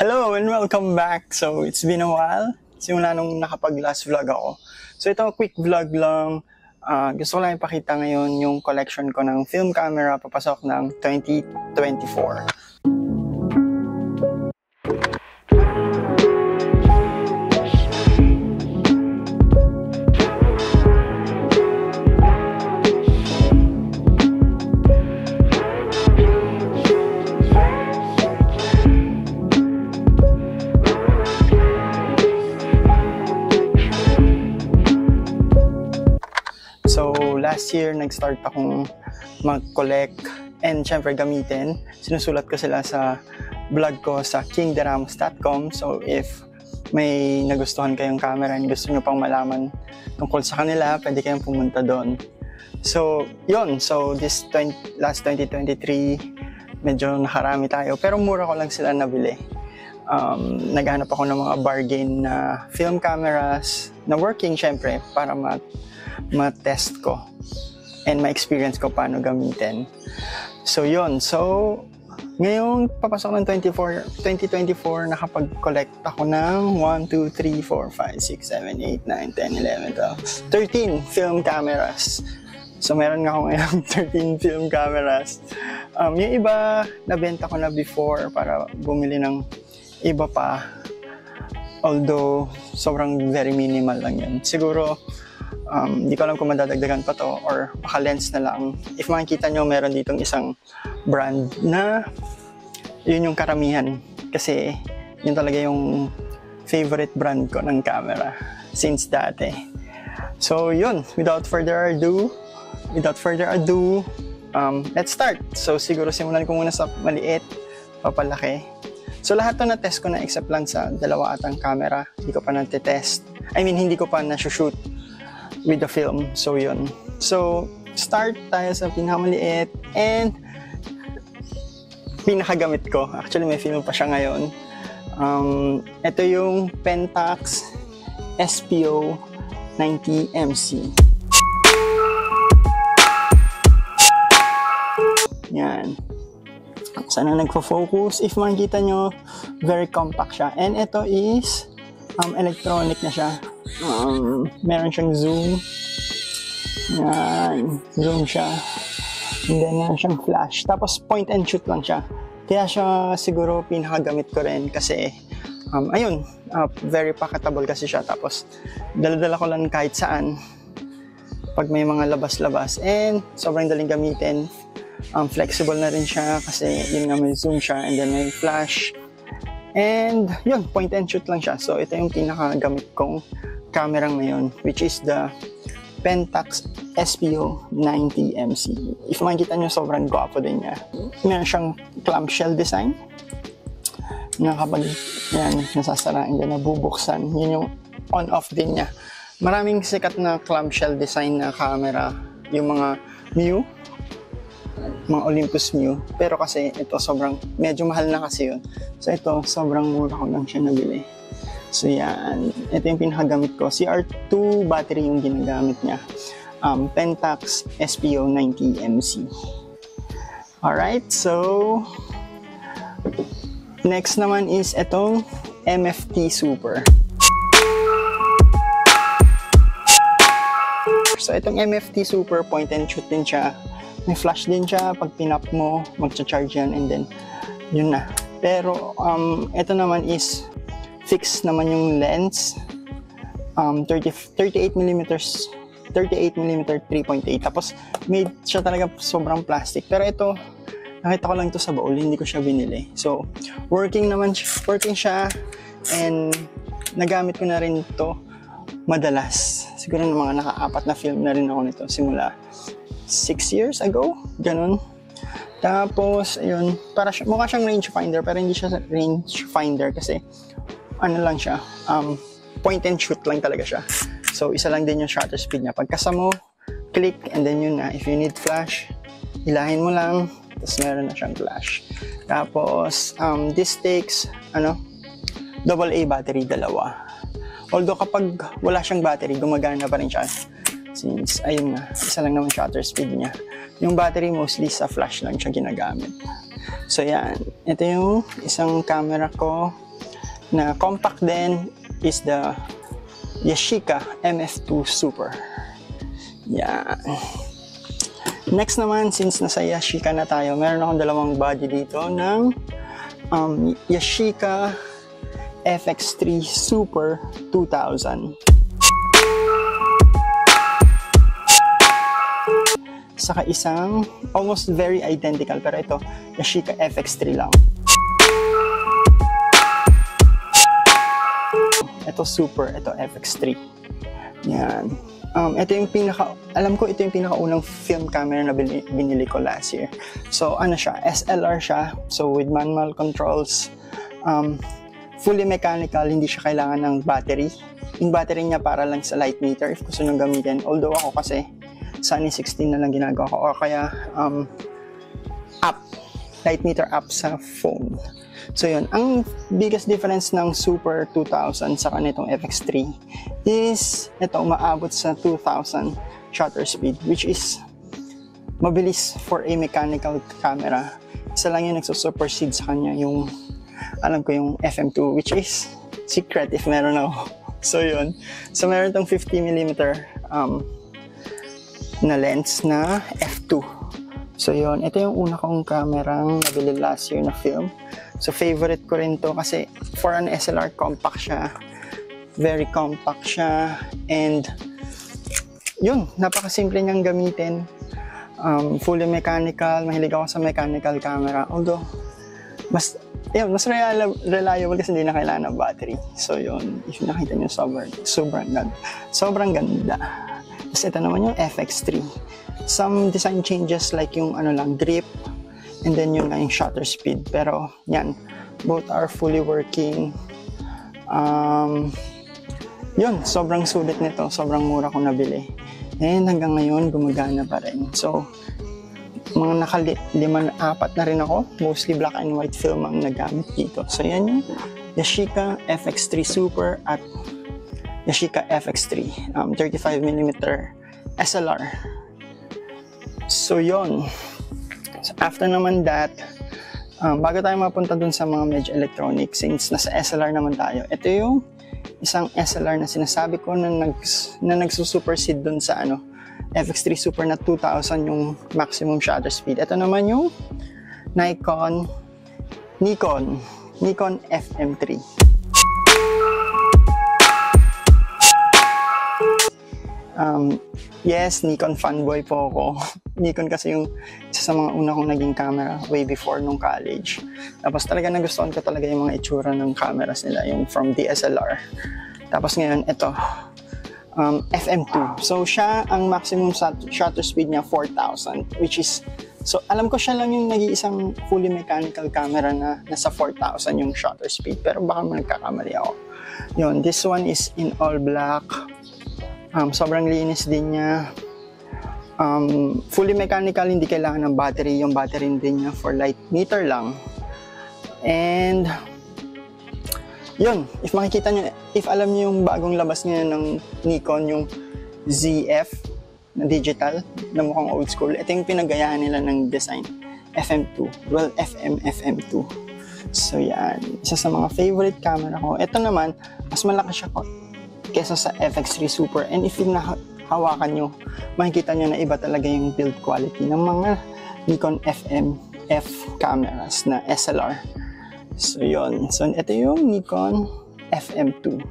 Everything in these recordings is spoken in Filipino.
Hello and welcome back. So, it's been a while. Simula nung nakapag-last vlog ako. So, ito quick vlog lang. Gusto ko lang ipakita ngayon yung collection ko ng film camera papasok ng 2024. So, last year, nag-start akong mag-collect and syempre gamitin. Sinusulat ko sila sa blog ko sa kingderamos.com. So, if may nagustuhan kayong camera and gusto nyo pang malaman tungkol sa kanila, pwede kayong pumunta doon. So, yun. So, last 2023, medyo nakarami tayo. Pero mura ko lang sila nabili. Naghanap ako ng mga bargain na film cameras na working syempre para ma-test ko and ma-experience ko paano gamitin. So yun, so ngayong papasok ng 2024, nakapag-collect ako ng 1, 2, 3, 4, 5, 6, 7, 8, 9, 10, 11, 12, 13 film cameras. So meron nga ako ngayon 13 film cameras. Yung iba nabenta ko na before para bumili ng iba pa, although sobrang very minimal lang yun. Siguro di ko alam kung madadagdagan pa to or baka lens na lang. If makikita nyo, meron ditong isang brand na yun yung karamihan. Kasi yun talaga yung favorite brand ko ng camera since dati. So yun, without further ado, let's start. So siguro simulan ko muna sa maliit, papalaki. So lahat to na-test ko na except lang sa dalawa atang camera. Hindi ko pa na-test. Hindi ko pa na-shoot with the film. So yun. So start tayo sa pinakamaliit and pinakagamit ko. Actually may film pa siya ngayon. Ito yung Pentax SPO 90MC. Yan. Sana nagfo-focus. If makikita nyo, very compact siya. And ito is electronic na siya. Meron siyang zoom. Yan. Zoom siya. And then meron siyang flash. Tapos point and shoot lang siya. Kaya siya siguro pinakagamit ko rin kasi ayun, very packable kasi siya. Tapos dala-dala ko lang kahit saan pag may mga labas-labas. And sobrang daling gamitin. Flexible na rin siya kasi yun nga may zoom siya and then may flash. And yun, point and shoot lang siya. So ito yung pinakagamit kong camera ngayon, which is the Pentax SPO 90MC. If makikita nyo, sobrang gwapo din niya. Meron siyang clamshell design na kapag yan, nasasara and then nabubuksan, yun yung on-off din niya. Maraming sikat na clamshell design na camera, yung mga Miu, mga Olympus Miu, pero kasi ito sobrang medyo mahal na kasi yun. So ito sobrang mura ko lang siya nabili. So yan, ito yung pinakagamit ko. CR2 battery yung ginagamit niya. Pentax SPO 90MC. Alright, so next naman is itong MFT Super. So itong MFT Super, point and shoot din siya. May flash din siya, pag pinap mo, magcha-charge yan and then yun na. Pero ito naman is fixed naman yung lens, 38mm 3.8. Tapos made siya talaga sobrang plastic. Pero ito, nakita ko lang ito sa baul, hindi ko siya binili. So working siya and nagamit ko na rin ito madalas. Siguro ng mga naka-4 na film na rin ako nito simula 6 years ago, ganun. Tapos, ayun, mukha siyang rangefinder, pero hindi siya rangefinder kasi, lang siya, point and shoot lang talaga siya. So, isa lang din yung shutter speed niya. Pagkasa mo, click, and then yun na. If you need flash, hilahin mo lang, tapos meron na siyang flash. Tapos, this takes, AA battery, 2. Although, kapag wala siyang battery, gumagana pa rin siya. Since, ayun na, isa lang naman shutter speed niya. Yung battery mostly sa flash lang siya ginagamit. So yan, ito yung isang camera ko na compact din is the Yashica MF2 Super. Yan. Next naman, since nasa Yashica na tayo, meron akong dalawang body dito ng Yashica FX3 Super 2000. Saka isang almost very identical, pero ito Yashica FX3 lang. Ito Super, ito FX3. Yan. Ito yung alam ko ito yung pinakaunang film camera na binili ko last year. So ano siya, SLR siya. So with manual controls, fully mechanical, hindi siya kailangan ng battery. Yung battery niya para lang sa light meter if gusto nyo gamitin. Although ako kasi Sunny 16 na lang ginagawa ko, o kaya app, light meter app sa phone. So yun, ang biggest difference ng Super 2000 sa kanitong FX3 is ito, umaabot sa 2000 shutter speed, which is mabilis for a mechanical camera. Isa lang yung nagsusupersede sa kanya, yung alam ko yung FM2, which is secret if meron ako. So yun, so meron tong 50mm na lens na f2. So yun, ito yung una kong kamerang nabili last year na film. So favorite ko rin to kasi for an SLR, compact siya. Very compact siya. And yun, napakasimple niyang gamitin. Fully mechanical. Mahilig ako sa mechanical camera. Although, mas reliable kasi hindi na kailangan ng battery. So yun, if nakita niyo, sobrang ganda. Tapos ito naman yung FX3. Some design changes like yung grip, and then yung shutter speed. Pero yan, both are fully working. Yun, sobrang sulit nito. Sobrang mura ko nabili. And hanggang ngayon, gumagana pa rin. So, mga apat na rin ako. Mostly black and white film ang nagamit dito. So yan yung Yashica FX3 Super at Yashica FX3 35mm SLR. So yun. So after naman that, bago tayo mapunta dun sa mga medyo electronic, since nasa SLR naman tayo, ito yung isang SLR na sinasabi ko na nagsusupersede dun sa FX3 Super na 2000 yung maximum shutter speed. Ito naman yung Nikon FM3. Yes, Nikon fanboy po ako. Nikon kasi yung isa sa mga una kong naging camera way before nung college. Tapos talaga nagustuhan ko talaga yung mga itsura ng cameras nila, yung from DSLR. Tapos ngayon, ito, FM2. So siya, ang maximum shutter speed niya 4,000, which is, so alam ko siya lang yung nag-iisang fully mechanical camera na nasa 4,000 yung shutter speed. Pero baka nagkakamali ako. Yun, this one is in all black. Sobrang linis din niya. Fully mechanical, hindi kailangan ng battery. Yung battery din niya for light meter lang. And yun, if makikita nyo, if alam nyo yung bagong labas ngayon ng Nikon, yung ZF na digital, na mukhang old school, ito yung pinagayahan nila ng design. FM2. Well, FM2. So yan, isa sa mga favorite camera ko. Ito naman, mas malaki siya kesa sa FX3 Super, and if hawakan nyo, makikita nyo na iba talaga yung build quality ng mga Nikon F cameras na SLR. So yun, so ito yung Nikon FM2.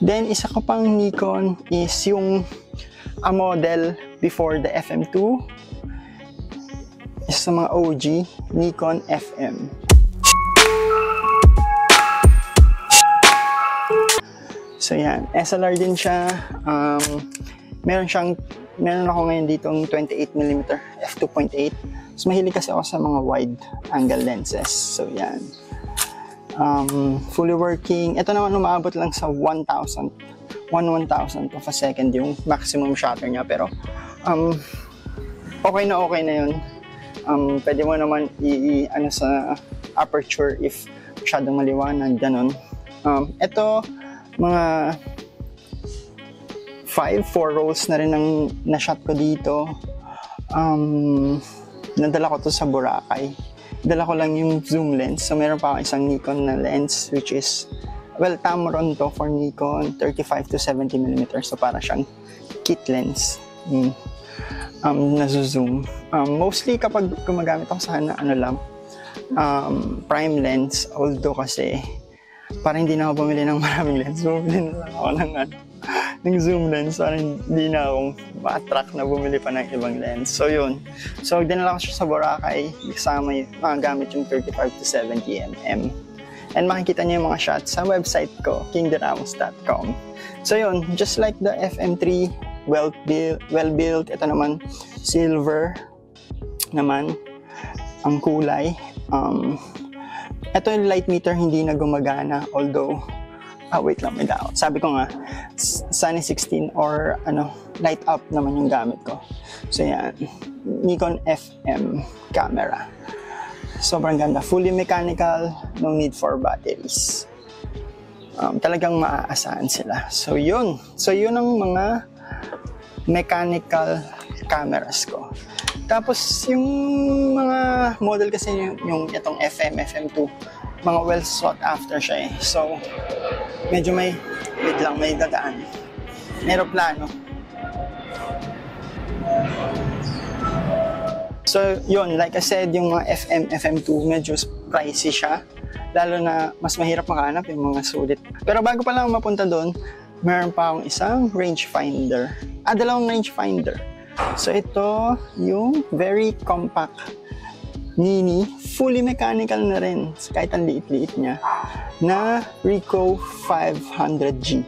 Then isa ko pang Nikon is yung a model before the FM2, isa sa mga OG, Nikon FM. So yan, SLR din siya. Meron ako ngayon ditong 28mm f2.8. So mahilig kasi ako sa mga wide angle lenses. So yan. Fully working. Ito naman umaabot lang sa 1,000th of a second yung maximum shutter niya. Pero okay na yun. Pwede mo naman sa aperture if masyadong maliwanag, ganun. Ito, mga 4 rolls na rin ang na-shot ko dito. Nadala ko to sa Boracay. dala ko lang yung zoom lens. So meron pa ako isang Nikon na lens which is, well, Tamron to for Nikon, 35 to 70mm. So para siyang kit lens. Nazo-zoom. Mostly kapag gumagamit ako sana, prime lens. Although kasi, para hindi na ako bumili ng maraming lens, bumili na lang ako ng zoom lens para hindi na akong ma-attract na bumili pa ng ibang lens. So yun. So dinala ko siya sa Boracay, kasama yung gamit yung 35 to 70mm. And makikita niyo yung mga shots sa website ko, kingderamos.com. So yun, just like the FM3, well built. Ito naman, silver naman ang kulay. Ito yung light meter, hindi na gumagana, although wait lang, may daot. Sabi ko nga, Sunny 16 or light up naman yung gamit ko. So yan, Nikon FM camera. Sobrang ganda. Fully mechanical, no need for batteries. Talagang maaasahan sila. So yun. So yun ang mga mechanical cameras ko. Tapos yung mga model kasi yung itong FM, FM2, mga well sought after siya eh. So, medyo may dadaan. Aeroplano. So, yun, like I said, yung mga FM, FM2, medyo pricey siya. Lalo na mas mahirap makahanap yung mga sulit. Pero bago pa lang mapunta doon, meron pa akong isang rangefinder. Dalawang rangefinder. So, ito yung very compact mini, fully mechanical na rin, kahit ang liit-liit niya, na Ricoh 500G.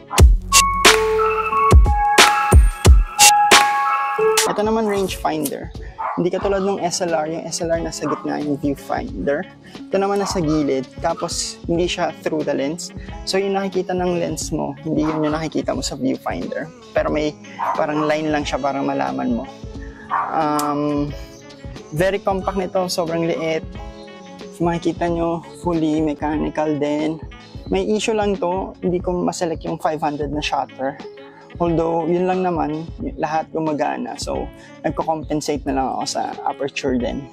Ito naman rangefinder. Hindi katulad ng SLR, yung SLR nasa gitna yung viewfinder. Ito naman nasa gilid, tapos hindi siya through the lens. So yung nakikita ng lens mo, hindi yun yung nakikita mo sa viewfinder. Pero may parang line lang siya para malaman mo. Very compact nito, sobrang liit. Makikita nyo, fully mechanical din. May issue lang to, hindi ko maselect yung 500 na shutter. Although, yun lang naman, lahat gumagana. So, nagko-compensate na lang ako sa aperture din.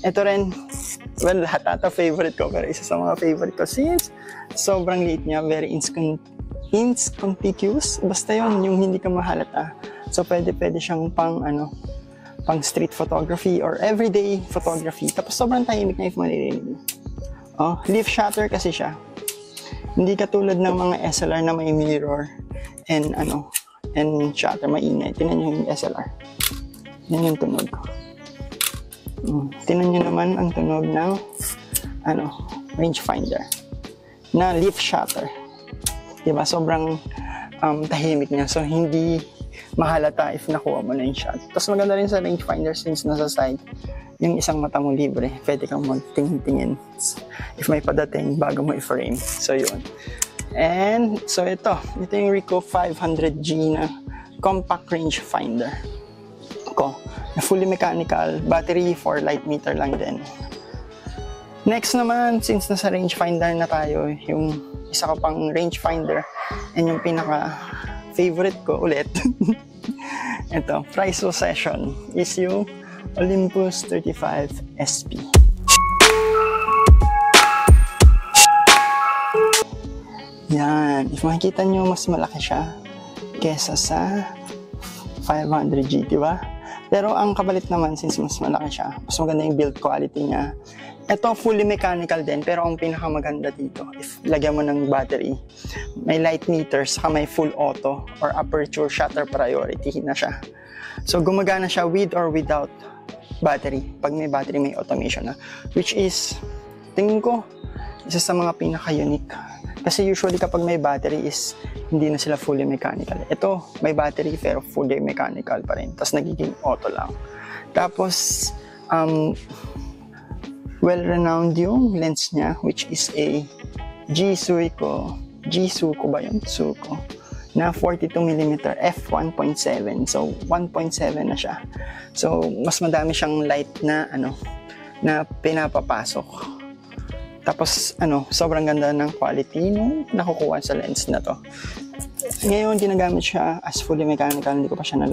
Ito rin, well, lahat ata favorite ko, pero isa sa mga favorite ko since sobrang liit niya, very inconspicuous. Basta yun, yung hindi ka mahalata. So, pwede siyang pang street photography or everyday photography. Tapos sobrang tahimik na if maririnig. Leaf shutter kasi siya. Hindi katulad ng mga SLR na may mirror and shutter maingay. Tingnan nyo yung SLR. Yan yung tunog. Tingnan nyo naman ang tunog ng rangefinder na leaf shutter. Diba? Sobrang tahimik niya. So, hindi mahalata if nakuha mo na yung shot. Tapos maganda rin sa rangefinder since nasa side, yung isang mata mo libre. Pwede kang magtingin-tingin if may padating bago mo i-frame. So, yun. And, so ito yung Ricoh 500G na compact rangefinder ko. Na fully mechanical, battery for light meter lang din. Next naman, since nasa rangefinder na tayo, yung isa ko pang rangefinder and yung pinaka-favorite ko ulit, ito, price possession is yung Olympus 35 SP. Yan. If makikita nyo, mas malaki siya kesa sa 500G, diba? Pero ang kapalit naman, since mas malaki siya, mas maganda yung build quality niya. Ito, fully mechanical din, pero ang pinakamaganda dito, if lagyan mo ng battery, may light meter, saka may full auto or aperture shutter priority na siya. So, gumagana siya with or without battery. Pag may battery, may automation na. Which is, tingin ko, isa sa mga pinaka-unique. Kasi usually kapag may battery is hindi na sila fully mechanical. Ito, may battery pero fully mechanical pa rin. Tapos nagiging auto lang. Tapos, well-renowned yung lens niya, which is a G-Suico ba yun? Suico. Na 42mm f1.7. So, 1.7 na siya. So, mas madami siyang light na na pinapapasok. Tapos, sobrang ganda ng quality nung nakukuha sa lens na to. Ngayon, ginagamit siya as fully mechanical. Hindi ko pa siya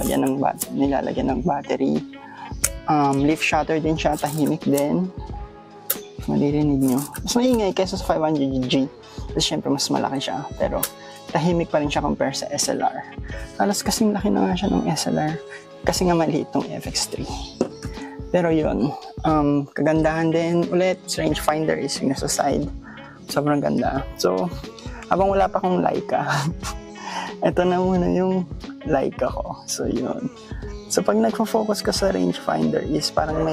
nilalagyan ng battery. Leaf shutter din siya, tahimik din. If maririnig nyo. Mas maingay kaysa sa 500G. Kasi syempre mas malaki siya. Pero tahimik pa rin siya compare sa SLR. Halos kasing laki na nga siya ng SLR. Kasi nga maliit tong FX3. Pero yun, kagandahan din ulit, rangefinder is yung nasa side. Sobrang ganda. So, habang wala pa akong Leica, ito na muna yung Leica ko. So, yun. So, pag nagfo-focus ka sa rangefinder is parang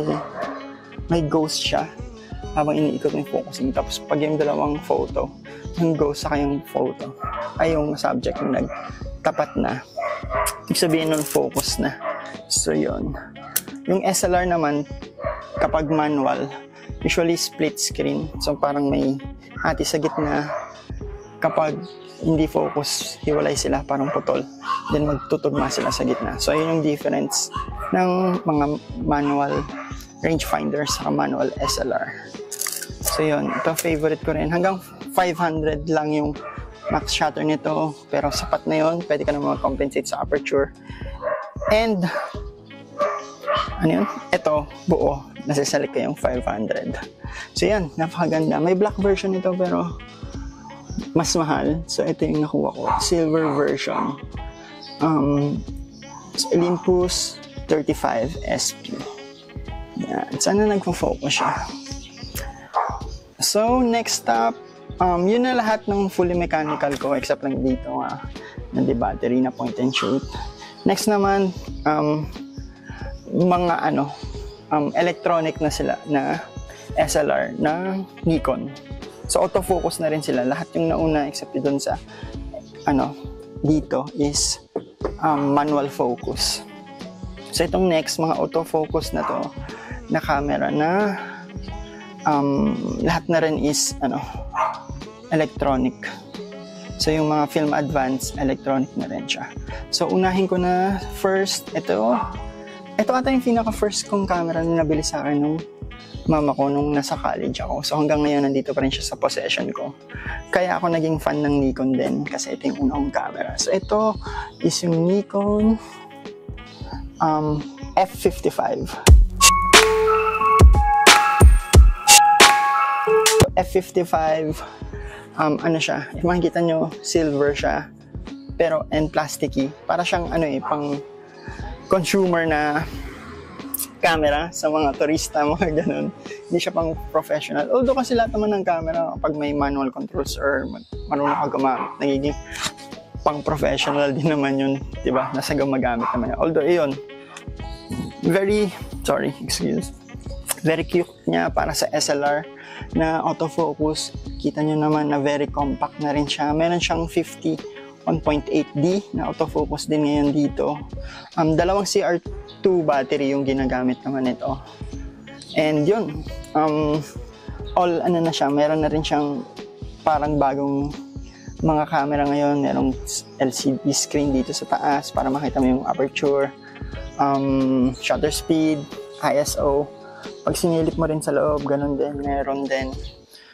may ghost siya habang iniikot yung focusing. Tapos, pag yung dalawang photo, yung ghost sa kayong photo, ay yung subject yung nagtapat na. Ibig sabihin nun, focus na. So, yun. Yung SLR naman, kapag manual, usually split screen. So, parang may hati sa gitna. Kapag hindi focus, hiwalay sila, parang putol. Then, magtutugma sila sa gitna. So, yun yung difference ng mga manual rangefinders sa manual SLR. So, yun. Ito, favorite ko rin. Hanggang 500 lang yung max shutter nito. Pero sapat na yun. Pwede ka na mag-compensate sa aperture. And, ano yun? Ito, buo. Nasasalik ko yung 500. So yan, napakaganda. May black version ito pero mas mahal. So ito yung nakuha ko. Silver version. Olympus 35 SP. Yan. Sana nagpo-focus siya. So next up, yun na lahat ng fully mechanical ko except lang dito na di battery na point and shoot. Next naman, mga electronic na sila na SLR na Nikon. So autofocus na rin sila. Lahat yung nauna except doon sa dito is manual focus. So itong next mga autofocus na to na camera na lahat na rin is electronic. So yung mga film advance electronic na rin siya. So unahin ko na first ito ata yung pinaka-first kong camera na nabili sa akin nung mama ko nung nasa college ako. So hanggang ngayon nandito pa rin siya sa possession ko. Kaya ako naging fan ng Nikon din kasi ito yung unang camera. So ito is yung Nikon F55. F55, siya, if makikita nyo, silver siya, pero and plasticky. Para siyang pang consumer na camera sa mga turista, mga ganun. Hindi siya pang professional. Although kasi lahat naman ng camera, pag may manual controls or marunong ka gumamit, nagiging pang professional din naman yun, diba? Nasa gumagamit naman yun. Although, yun, very cute niya para sa SLR na autofocus. Kita nyo naman na very compact na rin siya. Meron siyang 1.8D na autofocus din ngayon dito. Dalawang CR2 battery yung ginagamit naman ito. And yun, na siya, meron na rin siyang parang bagong mga camera ngayon. Merong LCD screen dito sa taas para makita mo yung aperture, shutter speed, ISO. Pag sinilip mo rin sa loob, ganun din. Meron din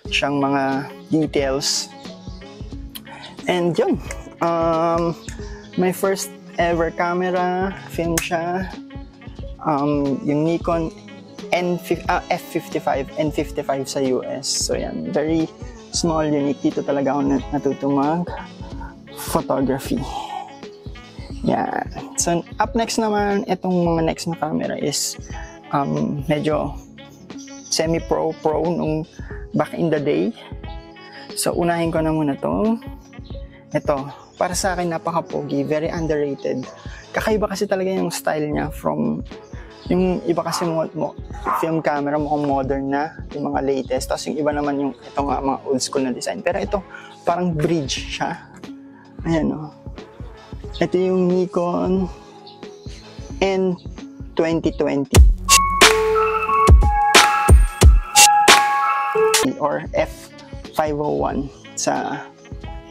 siyang mga details. And yun, my first ever camera, film siya, yung Nikon F55, N55 sa US. So yan, very small, unique. Dito talaga ako natuto mag-photography. Yan. So up next naman, itong mga next na camera is medyo semi-pro nung back in the day. So unahin ko na muna to. Ito, para sa akin napaka-pogi, very underrated. Kakaiba kasi talaga yung style niya from yung iba kasi film camera mukhang modern na, yung mga latest. Tapos yung iba naman yung ito nga mga old school na design. Pero ito parang bridge siya. Ayan o. Ito yung Nikon N2020 or F501 sa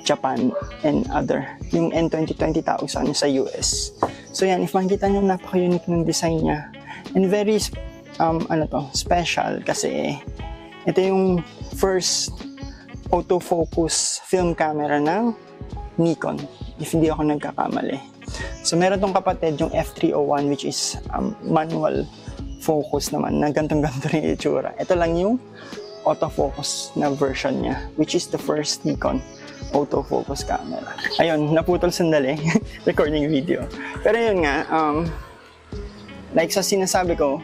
Japan and other. Yung N2020,000 sa US. So yan, if makikita nyo, napaka-unique ng design niya. And very, special kasi ito yung first autofocus film camera ng Nikon, if hindi ako nagkakamali. So meron tong kapatid, yung F301, which is manual focus naman, na gantong-ganto rin yung itsura. Ito lang yung autofocus na version niya, which is the first Nikon autofocus camera. Ayun, naputol sandali, recording video. Pero yun nga, like sa sinasabi ko,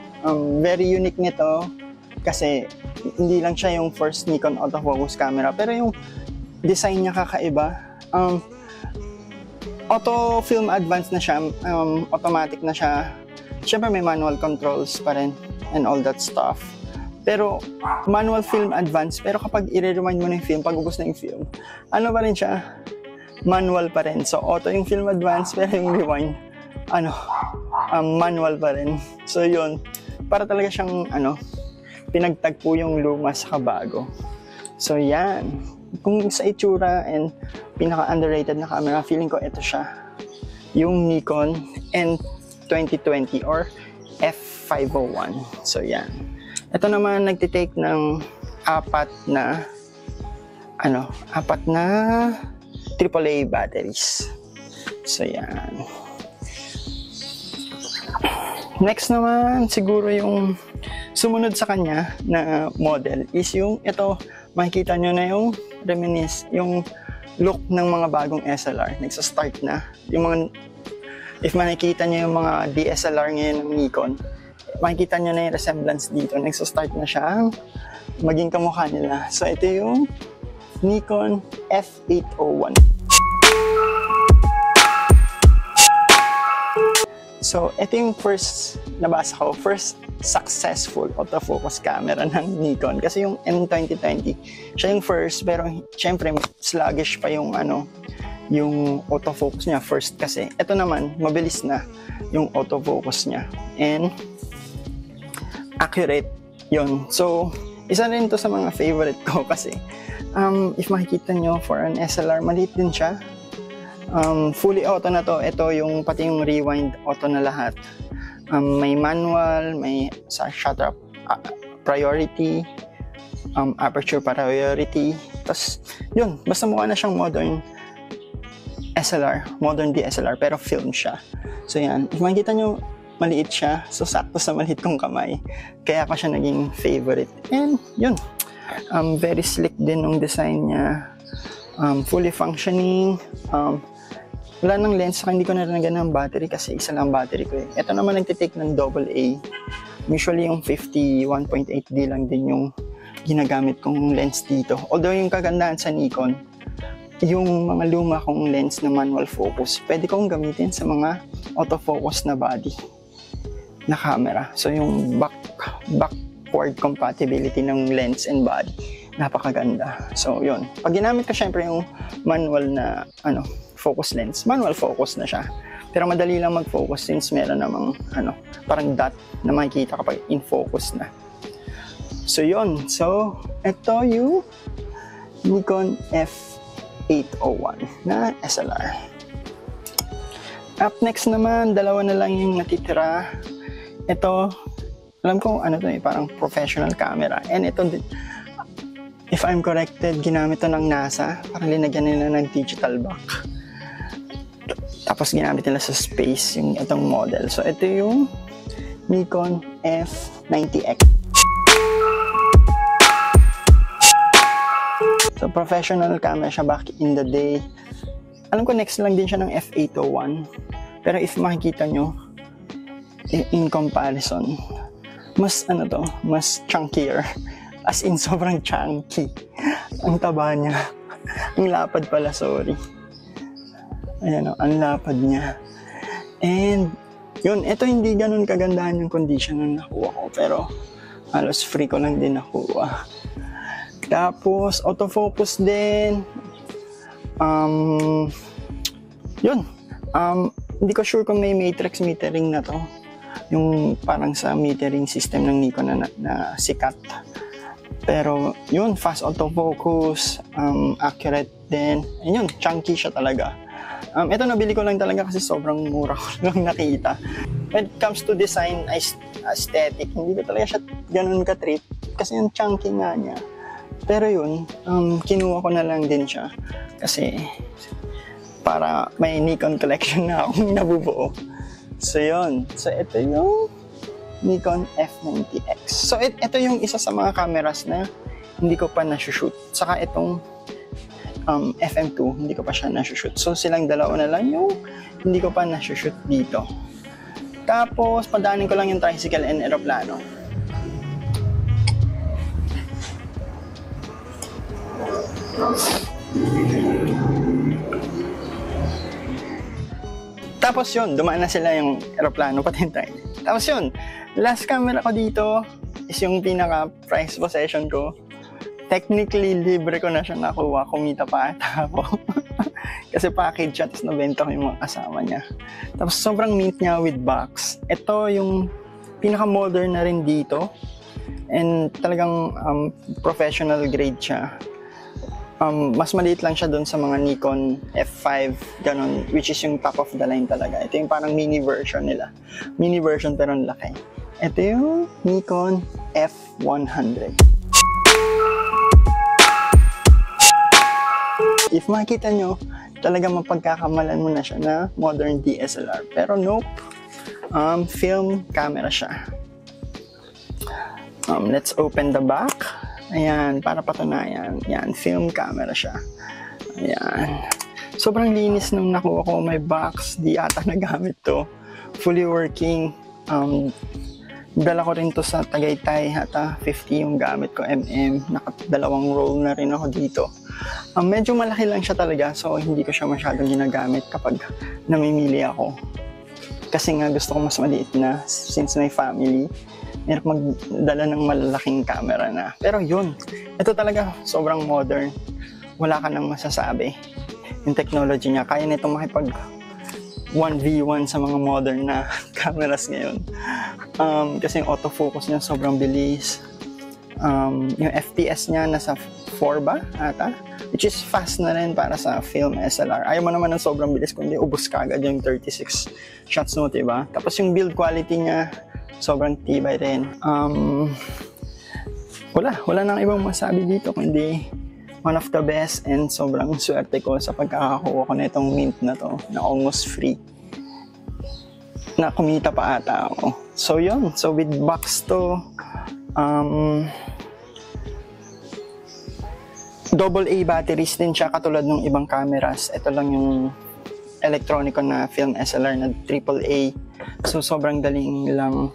very unique nito kasi hindi lang siya yung first Nikon autofocus camera, pero yung design niya kakaiba. Auto film advance na siya, automatic na siya. Siyempre may manual controls pa rin and all that stuff. Pero manual film advance, pero kapag i-rewind mo na yung film, pag ubos na yung film, ano pa rin siya? Manual pa rin. So auto yung film advance, pero yung rewind, manual pa rin. So yun, para talaga siyang pinagtagpo yung luma sa bago. So yan, kung sa itsura and pinaka-underrated na camera, feeling ko ito siya. Yung Nikon N2020 or F501. So yan. Ito naman nagtitake ng apat na AAA batteries. So yan. Next naman, siguro yung sumunod sa kanya na model is yung ito, makikita nyo na yung yung look ng mga bagong SLR. Nagsa-start na. Yung mga, if makikita nyo yung mga DSLR ngayon ng Nikon, makikita nyo na yung resemblance dito. Nagsa-start na siya maging kamukha nila. So ito yung Nikon F801. So ito yung first nabasa ko, first successful autofocus camera ng Nikon. Kasi yung M2020, siya yung first, pero syempre sluggish pa yung yung autofocus niya first kasi. Ito naman, mabilis na yung autofocus niya. And accurate yun. So, isa rin to sa mga favorite ko kasi if makikita nyo for an SLR, maliit din siya. Fully auto na to. Ito yung pati yung rewind auto na lahat. May manual, may sa shutter priority, aperture priority. Tapos yun, basta mukha na siyang modern SLR, modern DSLR, pero film siya. So yan, if makikita nyo, maliit siya. So sakto sa maliit kong kamay. Kaya ako siya naging favorite. And yun, very slick din ng design niya. Fully functioning. Wala ng lens, saka hindi ko naranagan ng battery kasi isa lang battery ko eh. Ito naman nagtitake ng AA. Usually yung 51.8D lang din yung ginagamit kong lens dito. Although yung kagandahan sa Nikon, yung mga luma kong lens na manual focus, pwede kong gamitin sa mga autofocus na body na camera. So yung backward compatibility ng lens and body, napakaganda. So yun, pag ginamit ko syempre yung manual na focus lens, manual focus na siya. Pero madali lang mag-focus since meron namang parang dot na makikita kapag in focus na. So yun, so ito yung Nikon F801 na SLR. Up next naman, dalawa na lang yung natitira. Ito, alam ko to parang professional camera. And ito, if I'm corrected, ginamit to ng NASA. Parang linagyan nila ng digital back. Tapos ginamit nila sa space yung itong model. So ito yung Nikon F90X. So professional camera siya back in the day. Alam ko next lang din siya ng F801. Pero if makikita nyo, in comparison, mas mas chunkier. As in sobrang chunky. Ang taba niya. Ang lapad pala, sorry. Ayan ang lapad niya. And yun, ito hindi ganun kagandahan yung condition na nakuha ko, pero halos free ko lang din nakuha. Tapos autofocus din. Yun. Hindi ko sure kung may matrix metering na to. Yung parang sa metering system ng Nikon na sikat. Pero yun, fast autofocus, accurate din. And yun, chunky siya talaga. Ito nabili ko lang talaga kasi sobrang mura ko lang nakita. When it comes to design, aesthetic, hindi ko talaga siya ganun ka-trip kasi yung chunky nga niya. Pero yun, kinuha ko na lang din siya kasi para may Nikon collection na akong nabubuo. So yun, so ito yung Nikon F90X. So ito yung isa sa mga cameras na hindi ko pa na-shoot. Saka itong FM2, hindi ko pa siya na-shoot. So silang dalawa na lang yung hindi ko pa na-shoot dito. Tapos padaanin ko lang yung tricycle and aeroplano. Tapos yun, dumaan na sila yung aeroplano, pati yung tricycle. Tapos yun, last camera ko dito is yung pinaka price possession ko. Technically, libre ko na siya nakuha. Kumita pa ata ako. Kasi package siya, tapos nabenta ko yung mga kasama niya. Tapos sobrang mint niya with box. Ito yung pinaka-modern na rin dito. And talagang professional grade siya. Mas maliit lang siya doon sa mga Nikon F5, ganun, which is yung top of the line talaga. Ito yung parang mini version nila. Mini version pero ang laki. Ito yung Nikon F100. If makita nyo, talaga mapagkakamalan mo na siya na modern DSLR. Pero nope, film camera siya. Let's open the back. Ayan, para patunayan. Ayan, film camera siya. Ayan. Sobrang linis nung nakuha ko. May box, di ata nagamit to. Fully working. Dala ko rin to sa Tagaytay. Hata 50 yung gamit ko, Dalawang roll na rin ako dito. Medyo malaki lang siya talaga, so hindi ko siya masyadong ginagamit kapag namimili ako. Kasi nga gusto ko mas maliit na, since may family. Meron magdala ng malalaking camera na. Pero yun, ito talaga sobrang modern. Wala ka nang masasabi. Yung technology niya, kaya nitong makipag 1v1 sa mga modern na cameras ngayon. Kasi yung autofocus niya sobrang bilis. Yung FPS niya nasa 4 ba ata? Which is fast na rin para sa film SLR. Ayaw mo naman ng sobrang bilis, kundi ubos ka agad yung 36 shots mo, diba? Tapos yung build quality niya, sobrang tibay rin. Wala nang ibang masabi dito, kundi one of the best, and sobrang swerte ko sa pagkakakuha ko na itong mint na to, na almost free. Na kumita pa ata ako. So yun, so with box to, AA batteries din siya katulad ng ibang cameras. Ito lang yung electronic ko na film SLR na AAA. So sobrang daling lang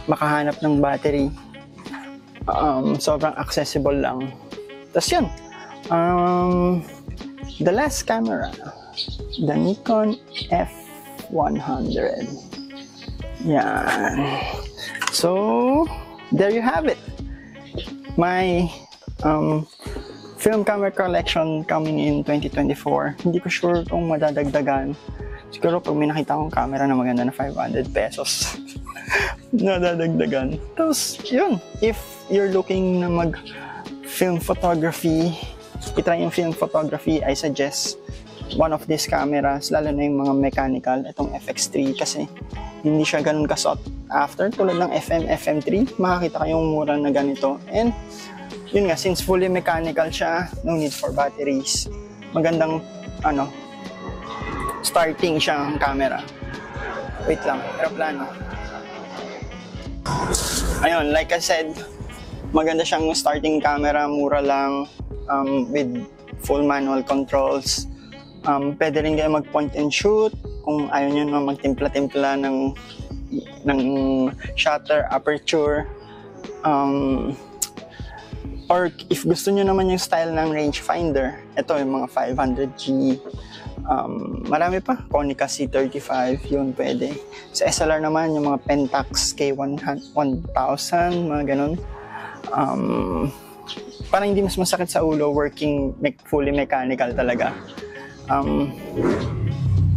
makahanap ng battery. Sobrang accessible lang. Tapos yun, the last camera, the Nikon F100. Yan. So there you have it. My film camera collection coming in 2024. Hindi ko sure kung madadagdagan. Siguro pag may nakita akong camera na maganda na 500 pesos, nadadagdagan. Tapos, yun. If you're looking na mag-film photography, itry yung film photography, I suggest one of these cameras, lalo na yung mga mechanical, itong FX3, kasi hindi siya ganun ka-sought after. Tulad ng FM3, makakita kayong mura na ganito. And yun nga, since fully mechanical siya, no need for batteries. Magandang, starting siyang camera. Wait lang, aeroplano. Ayun, like I said, maganda siyang starting camera, mura lang, with full manual controls. Pwede rin kayo mag-point and shoot, kung ayaw nyo na magtimpla-timpla ng shutter, aperture. Or if gusto nyo naman yung style ng rangefinder, ito yung mga 500G, marami pa, Konica C35, yun pwede. Sa SLR naman, yung mga Pentax K1000, mga ganun. Parang hindi mas masakit sa ulo, working fully mechanical talaga.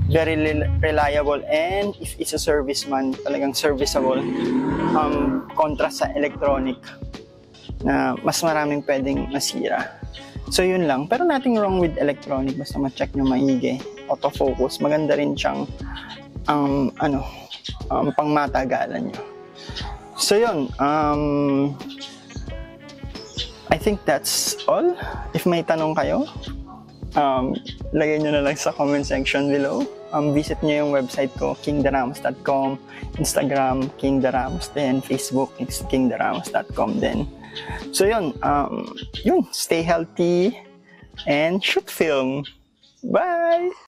Very reliable, and if it's a serviceman, talagang serviceable. Kontra sa electronic, na mas maraming pwedeng masira. So yun lang. Pero nothing wrong with electronic, basta ma-check nyo maigi. Autofocus, maganda rin siyang pangmatagalan nyo. So yun, I think that's all. If may tanong kayo, lagay nyo na lang sa comment section below. Visit nyo yung website ko, kingderamos.com, Instagram, kingderamos din, Facebook, kingderamos.com din. So yun, stay healthy and shoot film. Bye!